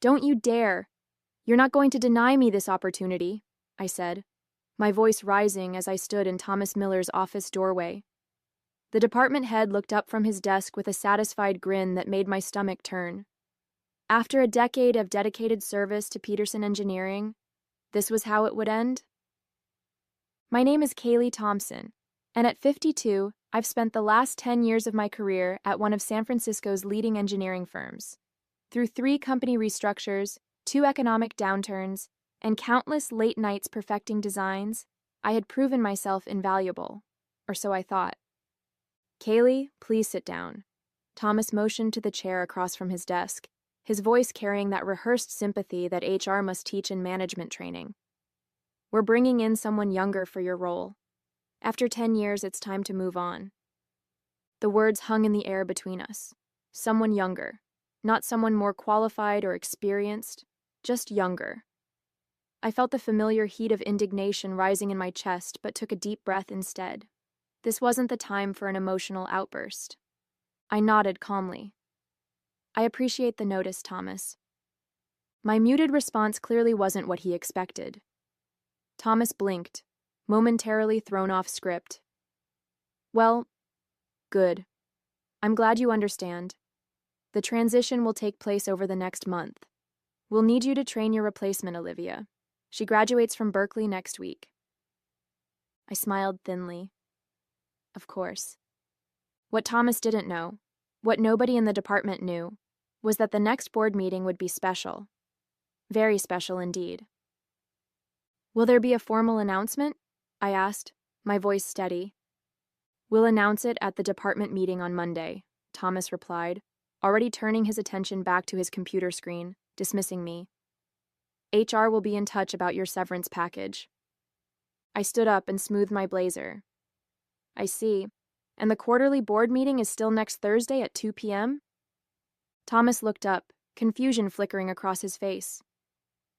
Don't you dare. You're not going to deny me this opportunity, I said, my voice rising as I stood in Thomas Miller's office doorway. The department head looked up from his desk with a satisfied grin that made my stomach turn. After a decade of dedicated service to Peterson Engineering, this was how it would end? My name is Kaylee Thompson, and at 52, I've spent the last 10 years of my career at one of San Francisco's leading engineering firms. Through 3 company restructures, 2 economic downturns, and countless late nights perfecting designs, I had proven myself invaluable, or so I thought. Kaylee, please sit down. Thomas motioned to the chair across from his desk, his voice carrying that rehearsed sympathy that HR must teach in management training. We're bringing in someone younger for your role. After 10 years, it's time to move on. The words hung in the air between us. Someone younger. Not someone more qualified or experienced, just younger. I felt the familiar heat of indignation rising in my chest, but took a deep breath instead. This wasn't the time for an emotional outburst. I nodded calmly. I appreciate the notice, Thomas. My muted response clearly wasn't what he expected. Thomas blinked, momentarily thrown off script. Well, good. I'm glad you understand. The transition will take place over the next month. We'll need you to train your replacement, Olivia. She graduates from Berkeley next week. I smiled thinly. Of course. What Thomas didn't know, what nobody in the department knew, was that the next board meeting would be special. Very special indeed. Will there be a formal announcement? I asked, my voice steady. We'll announce it at the department meeting on Monday, Thomas replied, already turning his attention back to his computer screen, dismissing me. HR will be in touch about your severance package. I stood up and smoothed my blazer. I see. And the quarterly board meeting is still next Thursday at 2 p.m.? Thomas looked up, confusion flickering across his face.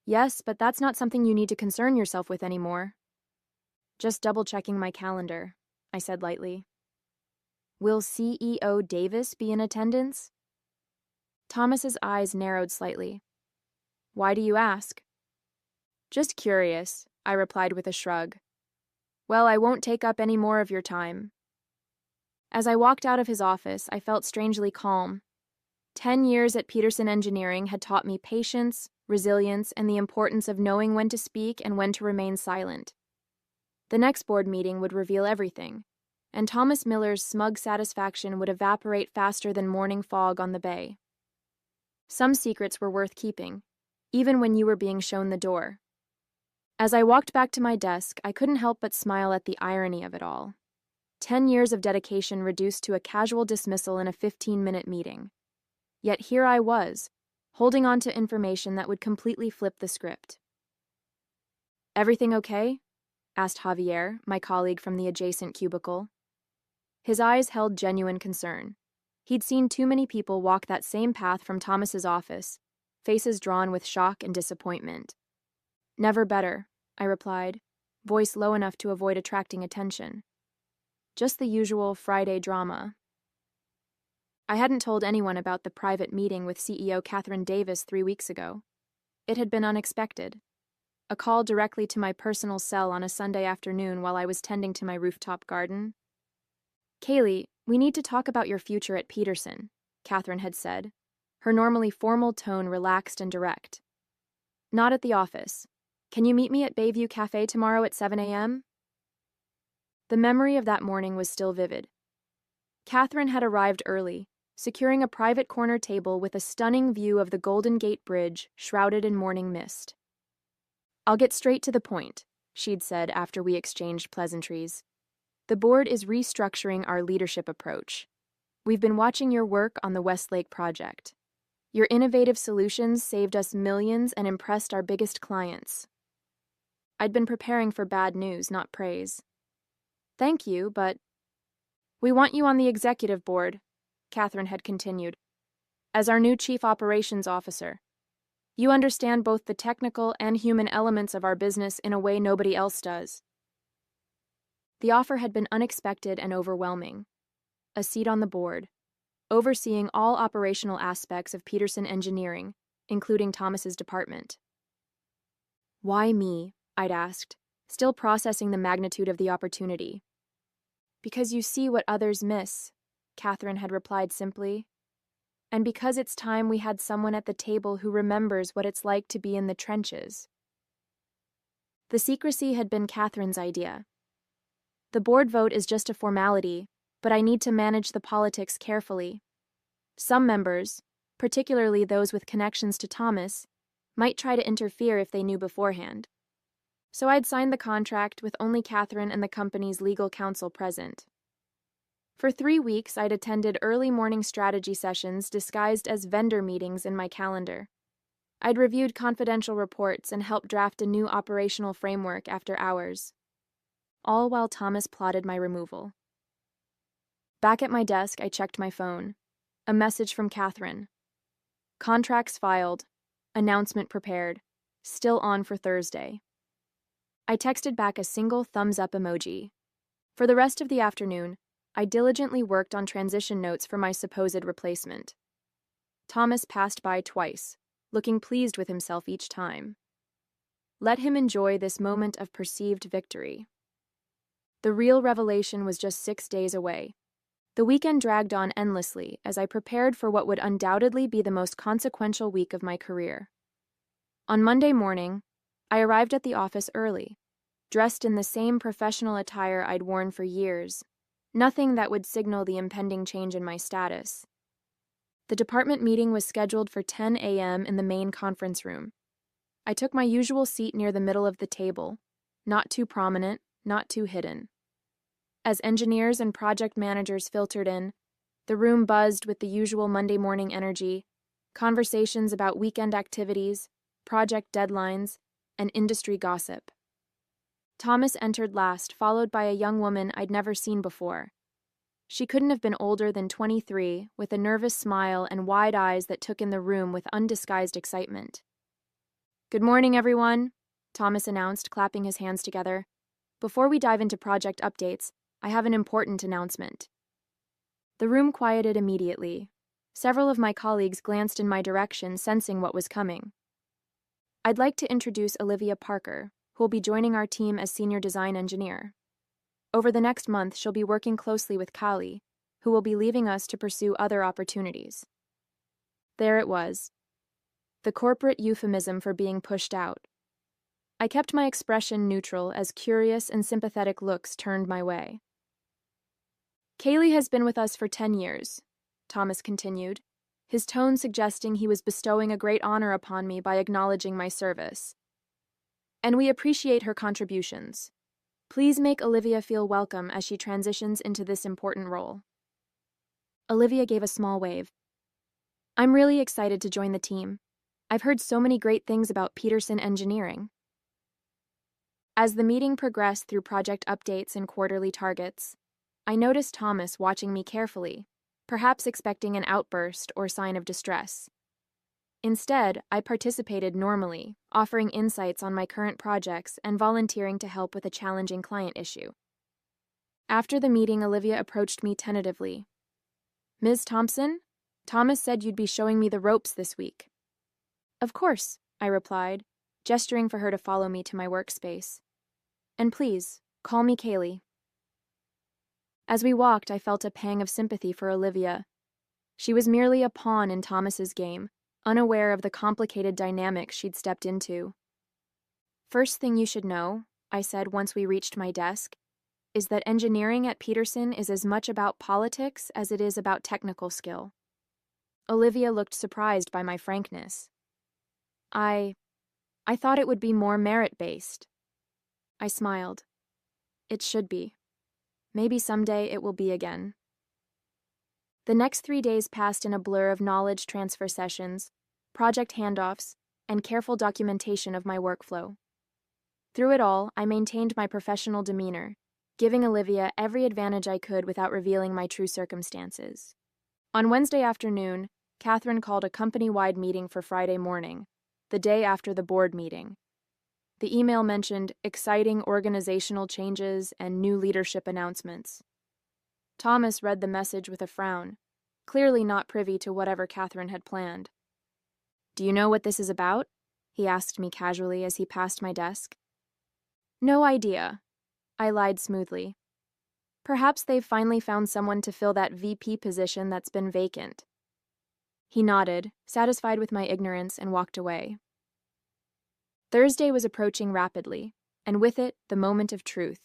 Yes, but that's not something you need to concern yourself with anymore. Just double-checking my calendar, I said lightly. Will CEO Davis be in attendance? Thomas's eyes narrowed slightly. Why do you ask? Just curious, I replied with a shrug. Well, I won't take up any more of your time. As I walked out of his office, I felt strangely calm. 10 years at Peterson Engineering had taught me patience, resilience, and the importance of knowing when to speak and when to remain silent. The next board meeting would reveal everything, and Thomas Miller's smug satisfaction would evaporate faster than morning fog on the bay. Some secrets were worth keeping, even when you were being shown the door. As I walked back to my desk, I couldn't help but smile at the irony of it all. 10 years of dedication reduced to a casual dismissal in a 15-minute meeting. Yet here I was, holding on to information that would completely flip the script. Everything okay? Asked Javier, my colleague from the adjacent cubicle. His eyes held genuine concern. He'd seen too many people walk that same path from Thomas's office, faces drawn with shock and disappointment. Never better, I replied, voice low enough to avoid attracting attention. Just the usual Friday drama. I hadn't told anyone about the private meeting with CEO Catherine Davis 3 weeks ago. It had been unexpected. A call directly to my personal cell on a Sunday afternoon while I was tending to my rooftop garden. Kaylee, we need to talk about your future at Peterson, Catherine had said, her normally formal tone relaxed and direct. Not at the office. Can you meet me at Bayview Cafe tomorrow at 7 a.m.? The memory of that morning was still vivid. Catherine had arrived early, securing a private corner table with a stunning view of the Golden Gate Bridge shrouded in morning mist. I'll get straight to the point, she'd said after we exchanged pleasantries. The board is restructuring our leadership approach. We've been watching your work on the Westlake project. Your innovative solutions saved us millions and impressed our biggest clients. I'd been preparing for bad news, not praise. Thank you, but we want you on the executive board, Catherine had continued, as our new chief operations officer. You understand both the technical and human elements of our business in a way nobody else does. The offer had been unexpected and overwhelming. A seat on the board, overseeing all operational aspects of Peterson Engineering, including Thomas's department. Why me? I'd asked, still processing the magnitude of the opportunity. Because you see what others miss, Catherine had replied simply. And because it's time we had someone at the table who remembers what it's like to be in the trenches. The secrecy had been Catherine's idea. The board vote is just a formality, but I need to manage the politics carefully. Some members, particularly those with connections to Thomas, might try to interfere if they knew beforehand. So I'd signed the contract with only Catherine and the company's legal counsel present. For 3 weeks, I'd attended early morning strategy sessions disguised as vendor meetings in my calendar. I'd reviewed confidential reports and helped draft a new operational framework after hours. All while Thomas plotted my removal. Back at my desk, I checked my phone. A message from Catherine. Contracts filed. Announcement prepared. Still on for Thursday. I texted back a single thumbs-up emoji. For the rest of the afternoon, I diligently worked on transition notes for my supposed replacement. Thomas passed by twice, looking pleased with himself each time. Let him enjoy this moment of perceived victory. The real revelation was just 6 days away. The weekend dragged on endlessly as I prepared for what would undoubtedly be the most consequential week of my career. On Monday morning, I arrived at the office early, dressed in the same professional attire I'd worn for years, nothing that would signal the impending change in my status. The department meeting was scheduled for 10 a.m. in the main conference room. I took my usual seat near the middle of the table, not too prominent, not too hidden. As engineers and project managers filtered in, the room buzzed with the usual Monday morning energy, conversations about weekend activities, project deadlines, and industry gossip. Thomas entered last, followed by a young woman I'd never seen before. She couldn't have been older than 23, with a nervous smile and wide eyes that took in the room with undisguised excitement. "Good morning, everyone," Thomas announced, clapping his hands together. "Before we dive into project updates, I have an important announcement." The room quieted immediately. Several of my colleagues glanced in my direction, sensing what was coming. I'd like to introduce Olivia Parker, who will be joining our team as senior design engineer. Over the next month, she'll be working closely with Kali, who will be leaving us to pursue other opportunities. There it was. The corporate euphemism for being pushed out. I kept my expression neutral as curious and sympathetic looks turned my way. "Kaylee has been with us for 10 years, Thomas continued, his tone suggesting he was bestowing a great honor upon me by acknowledging my service. "And we appreciate her contributions. Please make Olivia feel welcome as she transitions into this important role." Olivia gave a small wave. "I'm really excited to join the team. I've heard so many great things about Peterson Engineering." As the meeting progressed through project updates and quarterly targets, I noticed Thomas watching me carefully, perhaps expecting an outburst or sign of distress. Instead, I participated normally, offering insights on my current projects and volunteering to help with a challenging client issue. After the meeting, Olivia approached me tentatively. "Ms. Thompson, Thomas said you'd be showing me the ropes this week." "Of course," I replied, gesturing for her to follow me to my workspace. "And please, call me Kaylee." As we walked, I felt a pang of sympathy for Olivia. She was merely a pawn in Thomas's game, unaware of the complicated dynamics she'd stepped into. "First thing you should know," I said once we reached my desk, "is that engineering at Peterson is as much about politics as it is about technical skill." Olivia looked surprised by my frankness. I thought it would be more merit-based." I smiled. "It should be. Maybe someday it will be again." The next 3 days passed in a blur of knowledge transfer sessions, project handoffs, and careful documentation of my workflow. Through it all, I maintained my professional demeanor, giving Olivia every advantage I could without revealing my true circumstances. On Wednesday afternoon, Catherine called a company-wide meeting for Friday morning, the day after the board meeting. The email mentioned exciting organizational changes and new leadership announcements. Thomas read the message with a frown, clearly not privy to whatever Catherine had planned. Do you know what this is about? He asked me casually as he passed my desk. No idea, I lied smoothly. Perhaps they've finally found someone to fill that VP position that's been vacant. He nodded, satisfied with my ignorance, and walked away. Thursday was approaching rapidly, and with it, the moment of truth.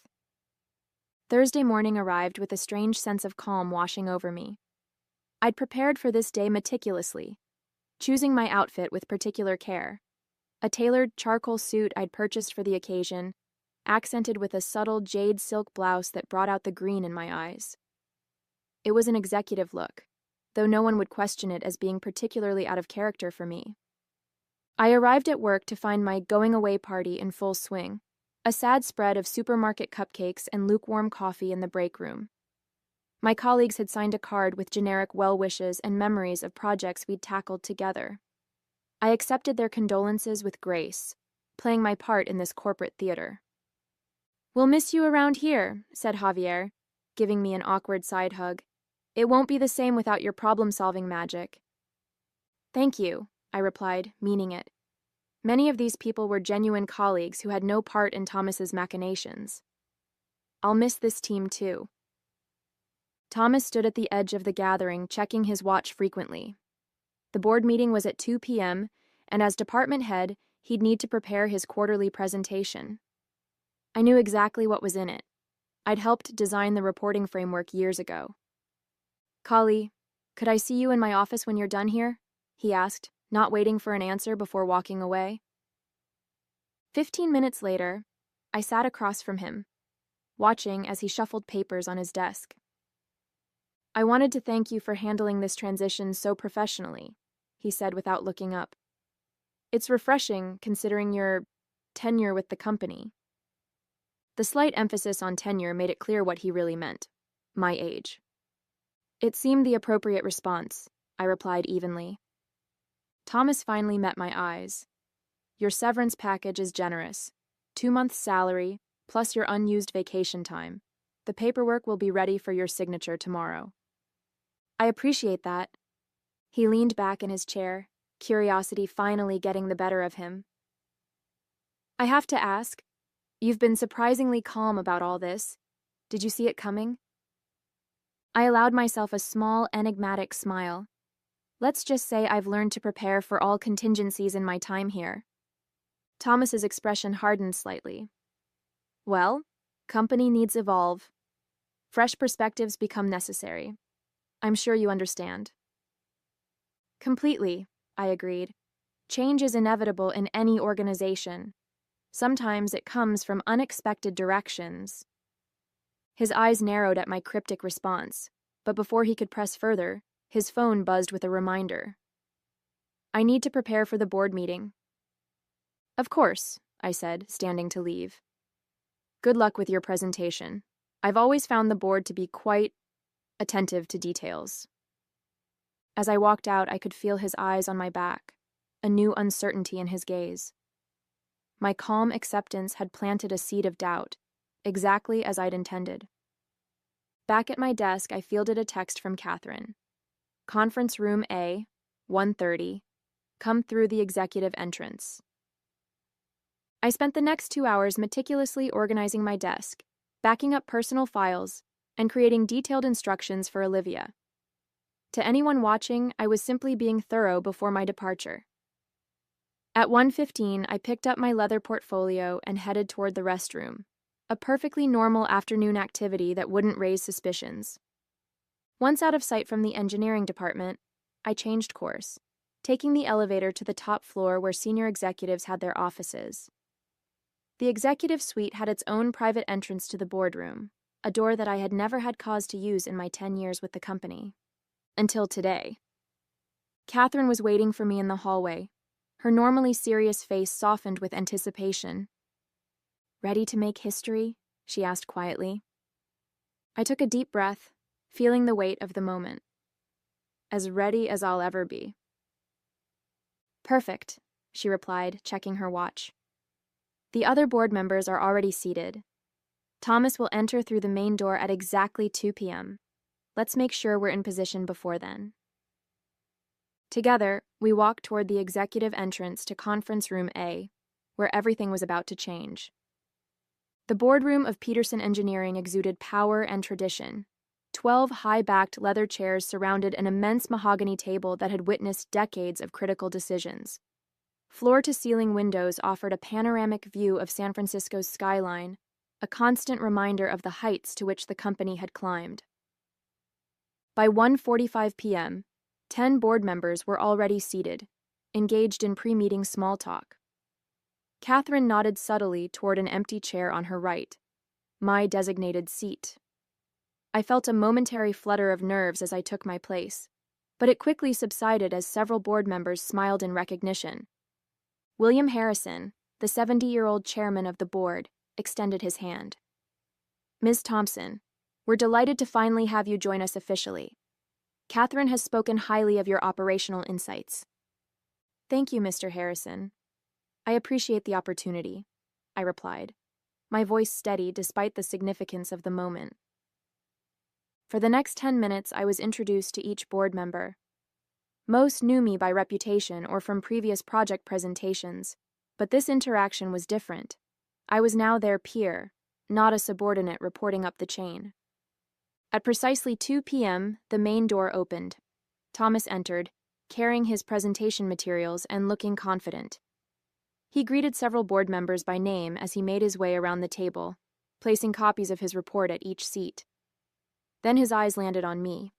Thursday morning arrived with a strange sense of calm washing over me. I'd prepared for this day meticulously, choosing my outfit with particular care. A tailored charcoal suit I'd purchased for the occasion, accented with a subtle jade silk blouse that brought out the green in my eyes. It was an executive look, though no one would question it as being particularly out of character for me. I arrived at work to find my going-away party in full swing, a sad spread of supermarket cupcakes and lukewarm coffee in the break room. My colleagues had signed a card with generic well wishes and memories of projects we'd tackled together. I accepted their condolences with grace, playing my part in this corporate theater. "We'll miss you around here," said Javier, giving me an awkward side hug. "It won't be the same without your problem-solving magic." "Thank you," I replied, meaning it. Many of these people were genuine colleagues who had no part in Thomas's machinations. I'll miss this team too. Thomas stood at the edge of the gathering, checking his watch frequently. The board meeting was at 2 p.m., and as department head, he'd need to prepare his quarterly presentation. I knew exactly what was in it. I'd helped design the reporting framework years ago. "Kali, could I see you in my office when you're done here?" he asked, not waiting for an answer before walking away. 15 minutes later, I sat across from him, watching as he shuffled papers on his desk. "I wanted to thank you for handling this transition so professionally," he said without looking up. "It's refreshing considering your tenure with the company." The slight emphasis on tenure made it clear what he really meant: my age. It seemed the appropriate response, I replied evenly. Thomas finally met my eyes. "Your severance package is generous. 2 months' salary, plus your unused vacation time. The paperwork will be ready for your signature tomorrow." "I appreciate that." He leaned back in his chair, curiosity finally getting the better of him. "I have to ask, you've been surprisingly calm about all this. Did you see it coming?" I allowed myself a small, enigmatic smile. Let's just say I've learned to prepare for all contingencies in my time here. Thomas's expression hardened slightly. "Well, company needs evolve. Fresh perspectives become necessary. I'm sure you understand." "Completely," I agreed. "Change is inevitable in any organization. Sometimes it comes from unexpected directions." His eyes narrowed at my cryptic response, but before he could press further, his phone buzzed with a reminder. "I need to prepare for the board meeting." "Of course," I said, standing to leave. "Good luck with your presentation. I've always found the board to be quite attentive to details." As I walked out, I could feel his eyes on my back, a new uncertainty in his gaze. My calm acceptance had planted a seed of doubt, exactly as I'd intended. Back at my desk, I fielded a text from Catherine. "Conference room A, 1:30. Come through the executive entrance." I spent the next 2 hours meticulously organizing my desk, backing up personal files, and creating detailed instructions for Olivia. To anyone watching, I was simply being thorough before my departure. At 1:15, I picked up my leather portfolio and headed toward the restroom, a perfectly normal afternoon activity that wouldn't raise suspicions. Once out of sight from the engineering department, I changed course, taking the elevator to the top floor where senior executives had their offices. The executive suite had its own private entrance to the boardroom, a door that I had never had cause to use in my 10 years with the company. Until today. Catherine was waiting for me in the hallway, her normally serious face softened with anticipation. "Ready to make history?" she asked quietly. I took a deep breath, feeling the weight of the moment. "As ready as I'll ever be." "Perfect," she replied, checking her watch. "The other board members are already seated. Thomas will enter through the main door at exactly 2 p.m. Let's make sure we're in position before then." Together, we walked toward the executive entrance to Conference Room A, where everything was about to change. The boardroom of Peterson Engineering exuded power and tradition. 12 high-backed leather chairs surrounded an immense mahogany table that had witnessed decades of critical decisions. Floor-to-ceiling windows offered a panoramic view of San Francisco's skyline, a constant reminder of the heights to which the company had climbed. By 1:45 p.m., 10 board members were already seated, engaged in pre-meeting small talk. Catherine nodded subtly toward an empty chair on her right, my designated seat. I felt a momentary flutter of nerves as I took my place, but it quickly subsided as several board members smiled in recognition. William Harrison, the 70-year-old chairman of the board, extended his hand. "Ms. Thompson, we're delighted to finally have you join us officially. Catherine has spoken highly of your operational insights." "Thank you, Mr. Harrison. I appreciate the opportunity," I replied, my voice steady despite the significance of the moment. For the next 10 minutes, I was introduced to each board member. Most knew me by reputation or from previous project presentations, but this interaction was different. I was now their peer, not a subordinate reporting up the chain. At precisely 2 p.m., the main door opened. Thomas entered, carrying his presentation materials and looking confident. He greeted several board members by name as he made his way around the table, placing copies of his report at each seat. Then his eyes landed on me.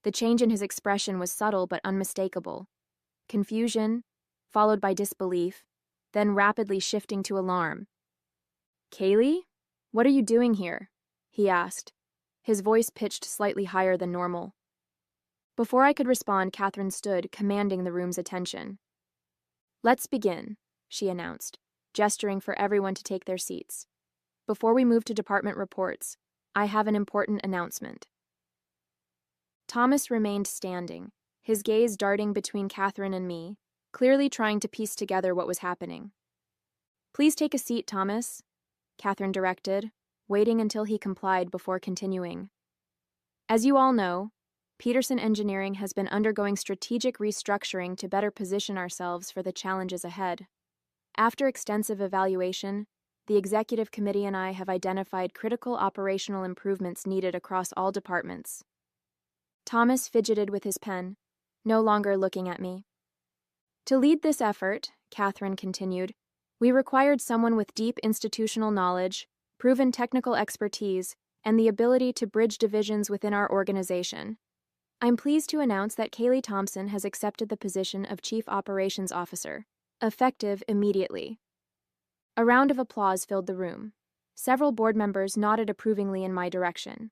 The change in his expression was subtle but unmistakable. Confusion, followed by disbelief, then rapidly shifting to alarm. "Kaylee? What are you doing here?" he asked, his voice pitched slightly higher than normal. Before I could respond, Catherine stood, commanding the room's attention. "Let's begin," she announced, gesturing for everyone to take their seats. "Before we move to department reports, I have an important announcement." Thomas remained standing, his gaze darting between Catherine and me, clearly trying to piece together what was happening. "Please take a seat, Thomas," Catherine directed, waiting until he complied before continuing. "As you all know, Peterson Engineering has been undergoing strategic restructuring to better position ourselves for the challenges ahead. After extensive evaluation, the executive committee and I have identified critical operational improvements needed across all departments." Thomas fidgeted with his pen, no longer looking at me. "To lead this effort," Catherine continued, "we required someone with deep institutional knowledge, proven technical expertise, and the ability to bridge divisions within our organization. I'm pleased to announce that Kaylee Thompson has accepted the position of Chief Operations Officer, effective immediately." A round of applause filled the room. Several board members nodded approvingly in my direction.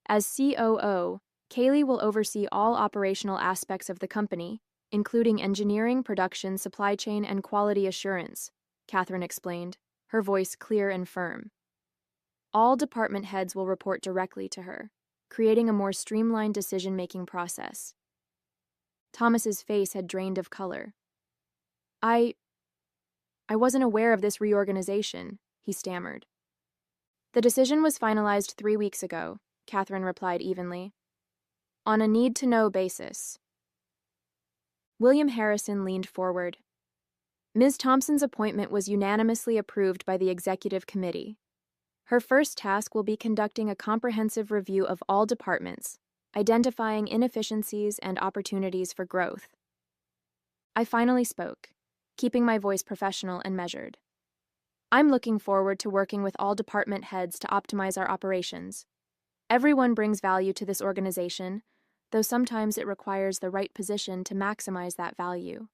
As COO, Kaylee will oversee all operational aspects of the company, including engineering, production, supply chain, and quality assurance, Catherine explained, her voice clear and firm. All department heads will report directly to her, creating a more streamlined decision-making process. Thomas's face had drained of color. I wasn't aware of this reorganization," he stammered. "The decision was finalized 3 weeks ago," Catherine replied evenly, "on a need-to-know basis." William Harrison leaned forward. "Ms. Thompson's appointment was unanimously approved by the executive committee. Her first task will be conducting a comprehensive review of all departments, identifying inefficiencies and opportunities for growth." I finally spoke, keeping my voice professional and measured. "I'm looking forward to working with all department heads to optimize our operations. Everyone brings value to this organization, though sometimes it requires the right position to maximize that value."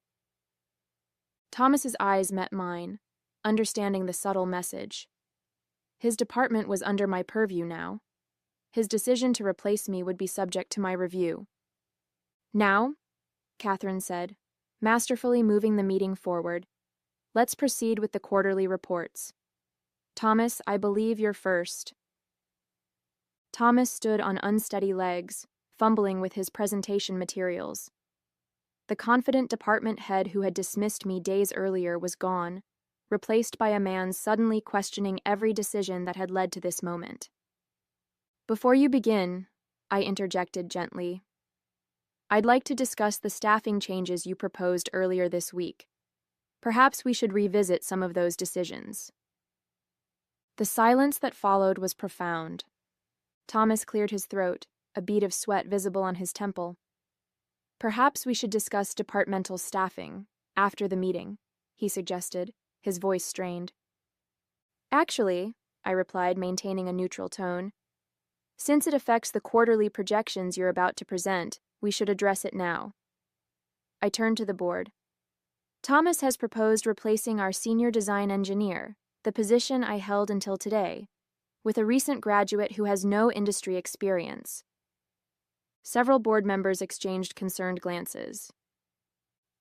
Thomas's eyes met mine, understanding the subtle message. His department was under my purview now. His decision to replace me would be subject to my review. "Now," Catherine said, masterfully moving the meeting forward, "let's proceed with the quarterly reports. Thomas, I believe you're first." Thomas stood on unsteady legs, fumbling with his presentation materials. The confident department head who had dismissed me days earlier was gone, replaced by a man suddenly questioning every decision that had led to this moment. "Before you begin," I interjected gently, I'd like to discuss the staffing changes you proposed earlier this week. Perhaps we should revisit some of those decisions." The silence that followed was profound. Thomas cleared his throat, a bead of sweat visible on his temple. "Perhaps we should discuss departmental staffing after the meeting," he suggested, his voice strained. "Actually," I replied, maintaining a neutral tone, "since it affects the quarterly projections you're about to present, we should address it now." I turned to the board. "Thomas has proposed replacing our senior design engineer, the position I held until today, with a recent graduate who has no industry experience." Several board members exchanged concerned glances.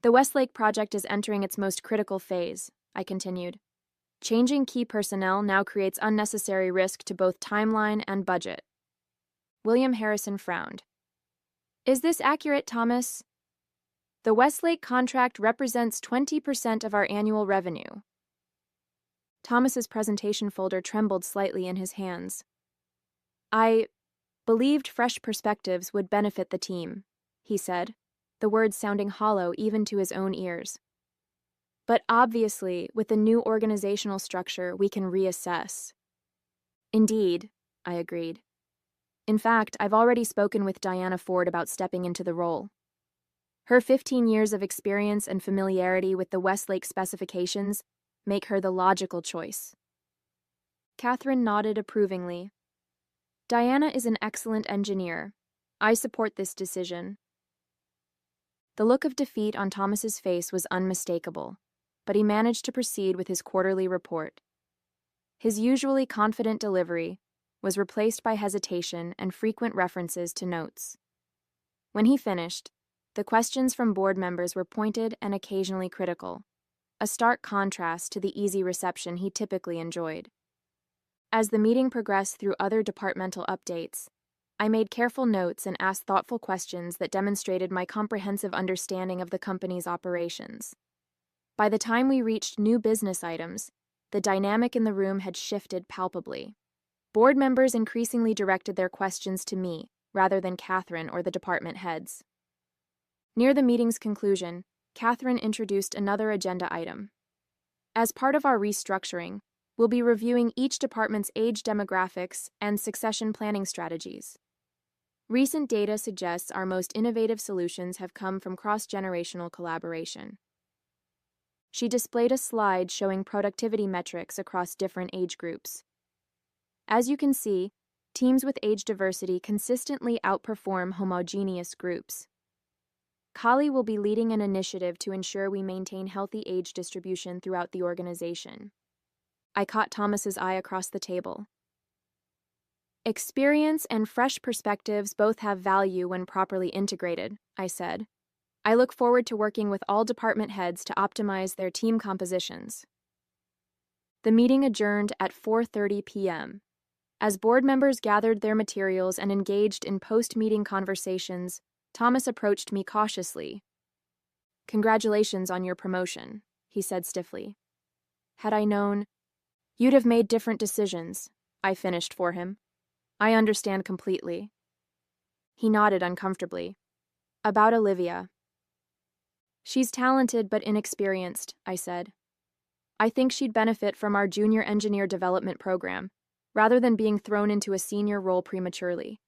"The Westlake project is entering its most critical phase," I continued. "Changing key personnel now creates unnecessary risk to both timeline and budget." William Harrison frowned. "Is this accurate, Thomas?" "The Westlake contract represents 20% of our annual revenue." Thomas's presentation folder trembled slightly in his hands. "I believed fresh perspectives would benefit the team," he said, the words sounding hollow even to his own ears. "But obviously, with the new organizational structure, we can reassess." "Indeed," I agreed. "In fact, I've already spoken with Diana Ford about stepping into the role. Her 15 years of experience and familiarity with the Westlake specifications make her the logical choice." Catherine nodded approvingly. "Diana is an excellent engineer. I support this decision." The look of defeat on Thomas's face was unmistakable, but he managed to proceed with his quarterly report. His usually confident delivery was replaced by hesitation and frequent references to notes. When he finished, the questions from board members were pointed and occasionally critical, a stark contrast to the easy reception he typically enjoyed. As the meeting progressed through other departmental updates, I made careful notes and asked thoughtful questions that demonstrated my comprehensive understanding of the company's operations. By the time we reached new business items, the dynamic in the room had shifted palpably. Board members increasingly directed their questions to me, rather than Catherine or the department heads. Near the meeting's conclusion, Catherine introduced another agenda item. "As part of our restructuring, we'll be reviewing each department's age demographics and succession planning strategies. Recent data suggests our most innovative solutions have come from cross-generational collaboration." She displayed a slide showing productivity metrics across different age groups. "As you can see, teams with age diversity consistently outperform homogeneous groups. Kali will be leading an initiative to ensure we maintain healthy age distribution throughout the organization." I caught Thomas's eye across the table. "Experience and fresh perspectives both have value when properly integrated," I said. "I look forward to working with all department heads to optimize their team compositions." The meeting adjourned at 4:30 p.m. As board members gathered their materials and engaged in post-meeting conversations, Thomas approached me cautiously. "Congratulations on your promotion," he said stiffly. "Had I known, you'd have made different decisions," I finished for him. "I understand completely." He nodded uncomfortably. "About Olivia." "She's talented but inexperienced," I said. "I think she'd benefit from our junior engineer development program, rather than being thrown into a senior role prematurely.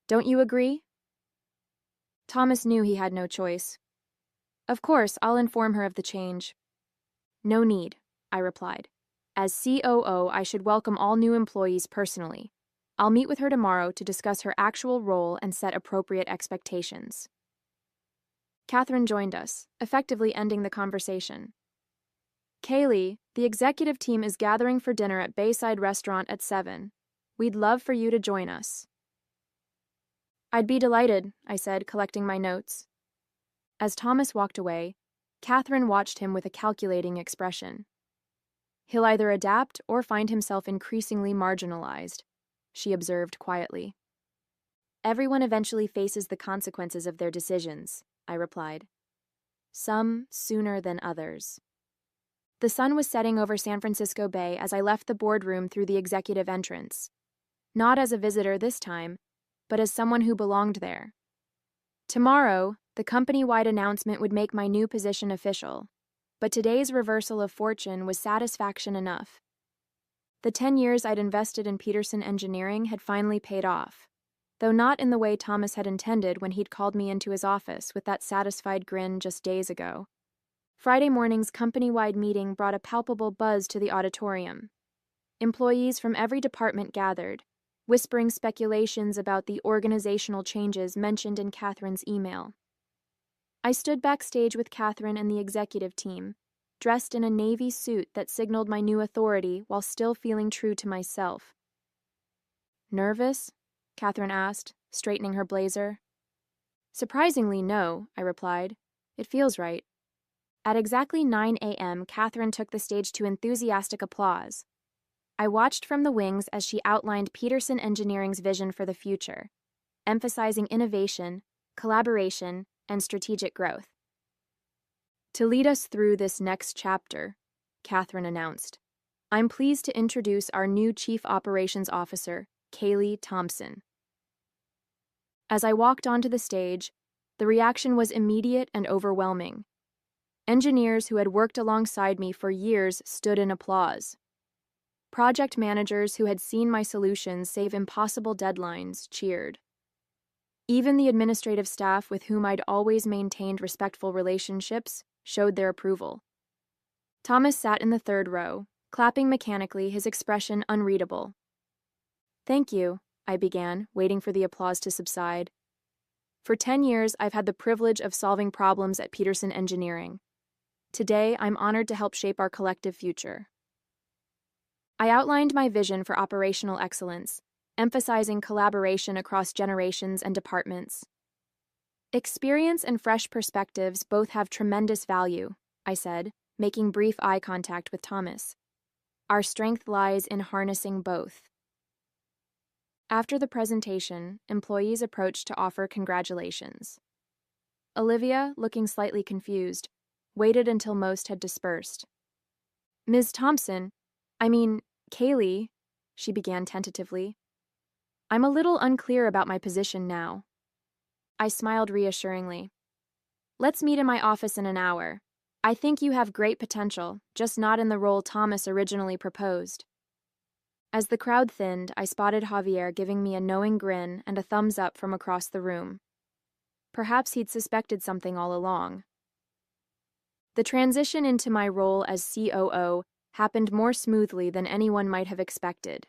Don't you agree?" Thomas knew he had no choice. "Of course, I'll inform her of the change." "No need," I replied. "As COO, I should welcome all new employees personally. I'll meet with her tomorrow to discuss her actual role and set appropriate expectations." Catherine joined us, effectively ending the conversation. "Kaylee, the executive team is gathering for dinner at Bayside Restaurant at 7. We'd love for you to join us." "I'd be delighted," I said, collecting my notes. As Thomas walked away, Catherine watched him with a calculating expression. "He'll either adapt or find himself increasingly marginalized," she observed quietly. "Everyone eventually faces the consequences of their decisions," I replied. "Some sooner than others." The sun was setting over San Francisco Bay as I left the boardroom through the executive entrance. Not as a visitor this time, but as someone who belonged there. Tomorrow, the company-wide announcement would make my new position official, but today's reversal of fortune was satisfaction enough. The 10 years I'd invested in Peterson Engineering had finally paid off, though not in the way Thomas had intended when he'd called me into his office with that satisfied grin just days ago. Friday morning's company-wide meeting brought a palpable buzz to the auditorium. Employees from every department gathered, whispering speculations about the organizational changes mentioned in Catherine's email. I stood backstage with Catherine and the executive team, dressed in a navy suit that signaled my new authority while still feeling true to myself. "Nervous?" Catherine asked, straightening her blazer. "Surprisingly, no," I replied. "It feels right." At exactly 9 a.m., Catherine took the stage to enthusiastic applause. I watched from the wings as she outlined Peterson Engineering's vision for the future, emphasizing innovation, collaboration, and strategic growth. "To lead us through this next chapter," Catherine announced, "I'm pleased to introduce our new Chief Operations Officer, Kaylee Thompson." As I walked onto the stage, the reaction was immediate and overwhelming. Engineers who had worked alongside me for years stood in applause. Project managers who had seen my solutions save impossible deadlines cheered. Even the administrative staff with whom I'd always maintained respectful relationships showed their approval. Thomas sat in the third row, clapping mechanically, his expression unreadable. "Thank you," I began, waiting for the applause to subside. "For 10 years, I've had the privilege of solving problems at Peterson Engineering. Today, I'm honored to help shape our collective future." I outlined my vision for operational excellence, emphasizing collaboration across generations and departments. "Experience and fresh perspectives both have tremendous value," I said, making brief eye contact with Thomas. "Our strength lies in harnessing both." After the presentation, employees approached to offer congratulations. Olivia, looking slightly confused, waited until most had dispersed. "Ms. Thompson, Kaylee," she began tentatively. "I'm a little unclear about my position now." I smiled reassuringly. "Let's meet in my office in an hour. I think you have great potential, just not in the role Thomas originally proposed." As the crowd thinned, I spotted Javier giving me a knowing grin and a thumbs up from across the room. Perhaps he'd suspected something all along. The transition into my role as COO happened more smoothly than anyone might have expected.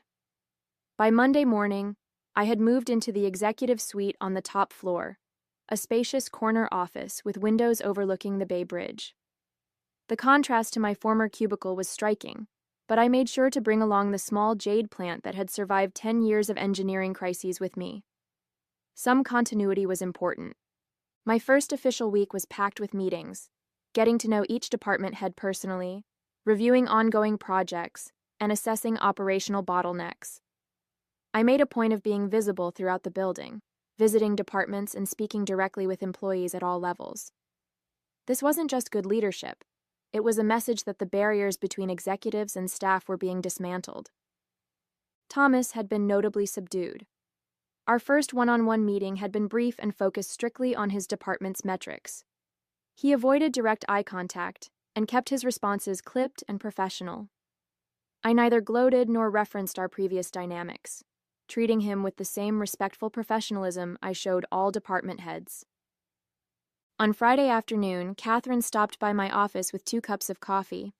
By Monday morning, I had moved into the executive suite on the top floor, a spacious corner office with windows overlooking the Bay Bridge. The contrast to my former cubicle was striking, but I made sure to bring along the small jade plant that had survived 10 years of engineering crises with me. Some continuity was important. My first official week was packed with meetings, getting to know each department head personally, reviewing ongoing projects, and assessing operational bottlenecks. I made a point of being visible throughout the building, visiting departments and speaking directly with employees at all levels. This wasn't just good leadership. It was a message that the barriers between executives and staff were being dismantled. Thomas had been notably subdued. Our first one-on-one meeting had been brief and focused strictly on his department's metrics. He avoided direct eye contact and kept his responses clipped and professional. I neither gloated nor referenced our previous dynamics, treating him with the same respectful professionalism I showed all department heads. On Friday afternoon, Catherine stopped by my office with 2 cups of coffee.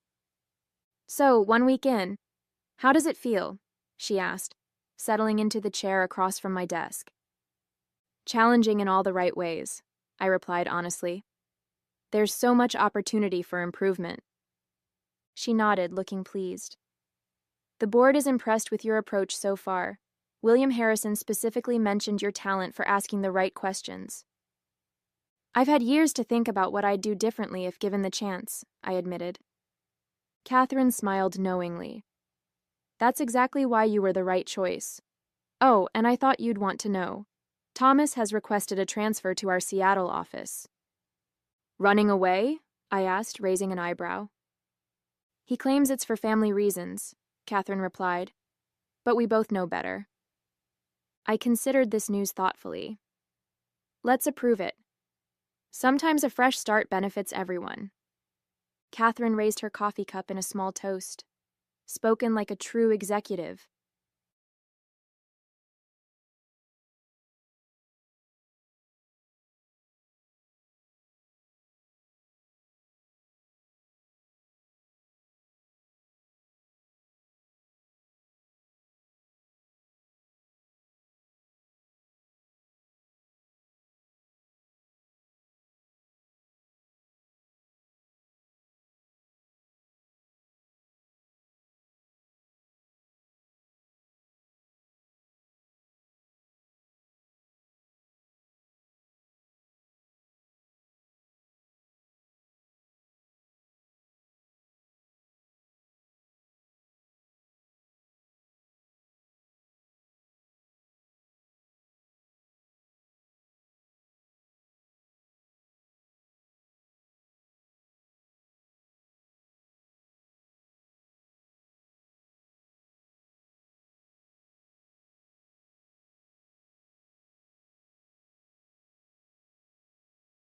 "So, 1 week in, how does it feel?" she asked, settling into the chair across from my desk. "Challenging in all the right ways," I replied honestly. "There's so much opportunity for improvement." She nodded, looking pleased. "The board is impressed with your approach so far. William Harrison specifically mentioned your talent for asking the right questions." "I've had years to think about what I'd do differently if given the chance," I admitted. Catherine smiled knowingly. "That's exactly why you were the right choice. Oh, and I thought you'd want to know. Thomas has requested a transfer to our Seattle office." "Running away?" I asked, raising an eyebrow. "He claims it's for family reasons," Catherine replied. "But we both know better." I considered this news thoughtfully. "Let's approve it," Sometimes a fresh start benefits everyone. Catherine raised her coffee cup in a small toast. Spoken like a true executive,